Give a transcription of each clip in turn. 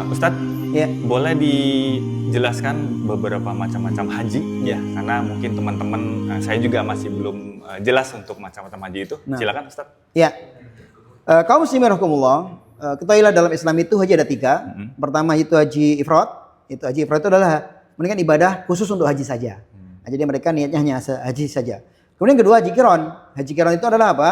Ustadz, Ya, boleh dijelaskan beberapa macam-macam haji ya? Karena mungkin teman-teman, saya juga masih belum jelas untuk macam-macam haji itu. Nah. Silakan Ustadz. ya. Kaum muslimin rahimakumullah, ketahuilah dalam Islam itu haji ada tiga. Pertama itu haji ifrad. Haji ifrad itu adalah menunaikan ibadah khusus untuk haji saja. Nah, jadi mereka niatnya hanya haji saja. Kemudian kedua haji qiron. Haji qiron itu adalah apa?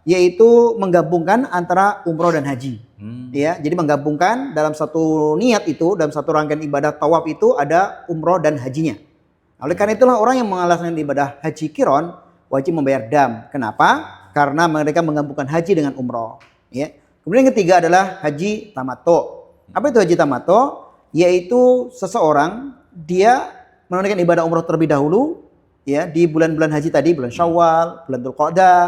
Yaitu menggabungkan antara umroh dan haji. Ya, jadi menggabungkan dalam satu niat itu, dalam satu rangkaian ibadah tawaf itu ada umroh dan hajinya. Oleh karena itulah orang yang mengalaskan ibadah haji qiron wajib membayar dam. Kenapa? Karena mereka menggabungkan haji dengan umroh. Ya. Kemudian yang ketiga adalah haji tamattu. Apa itu haji tamattu? Yaitu seseorang dia menunaikan ibadah umroh terlebih dahulu, ya, di bulan-bulan haji tadi, bulan Syawal, bulan Dzulqa'dah,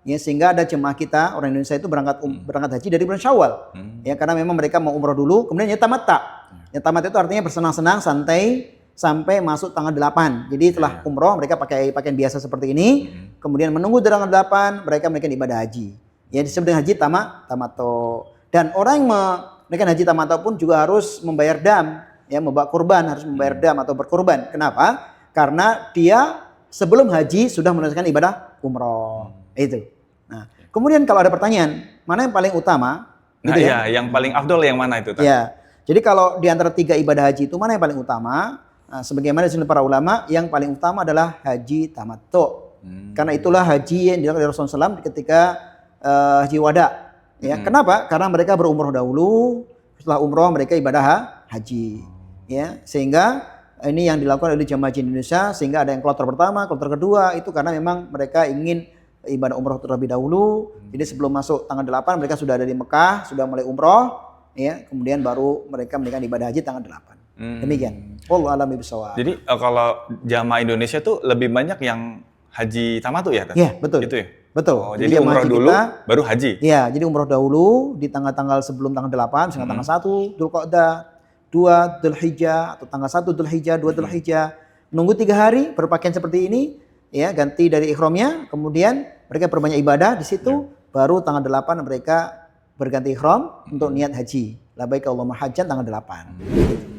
ya, sehingga ada jemaah kita orang Indonesia itu berangkat haji dari bulan Syawal. Ya, karena memang mereka mau umroh dulu, kemudian ya tamatta. Ya, tamatta itu artinya bersenang-senang, santai sampai masuk tanggal 8. Jadi setelah umroh mereka pakai pakaian biasa seperti ini, kemudian menunggu tanggal 8 mereka menunaikan ibadah haji. Ya, disebut dengan haji tamattu. Dan orang yang menunaikan haji tamattu pun juga harus membayar dam, ya, membawa kurban, harus membayar dam atau berkurban. Kenapa? Karena dia sebelum haji sudah menunaikan ibadah umroh. Itu. Nah, kemudian kalau ada pertanyaan, mana yang paling utama? Nah, Gitu ya, yang paling afdol yang mana itu? Ya. Jadi kalau di antara tiga ibadah haji itu mana yang paling utama? Nah, sebagaimana disebut para ulama, yang paling utama adalah haji tamattu. Karena itulah haji yang dilakukan oleh Rasulullah SAW ketika haji wada. Ya, kenapa? Karena mereka berumroh dahulu, setelah umroh mereka ibadah haji. Ya, sehingga ini yang dilakukan oleh jemaah haji Indonesia, sehingga ada yang kloter pertama, kloter kedua, itu karena memang mereka ingin ibadah umroh terlebih dahulu. Jadi sebelum masuk tanggal 8 mereka sudah ada di Mekah, sudah mulai umroh, ya, kemudian baru mereka menunaikan ibadah haji tanggal 8. Demikian. Wallahu a'lam bishawab. Jadi kalau jamaah Indonesia tuh lebih banyak yang haji tamattu ya? Iya, betul. Itu ya? Betul. Oh, jadi umroh dulu baru haji? Iya, jadi umroh dahulu di tanggal-tanggal sebelum tanggal 8, misalnya tanggal 1 Dzulqa'dah, 2 Dzulhijjah, atau tanggal 1 Dzulhijjah, 2 Dzulhijjah. Menunggu 3 hari berpakaian seperti ini, ya, ganti dari ihramnya, kemudian mereka perbanyak ibadah di situ, baru tanggal 8 mereka berganti ihram untuk niat haji. Labbaik Allahumma hajjan tanggal 8.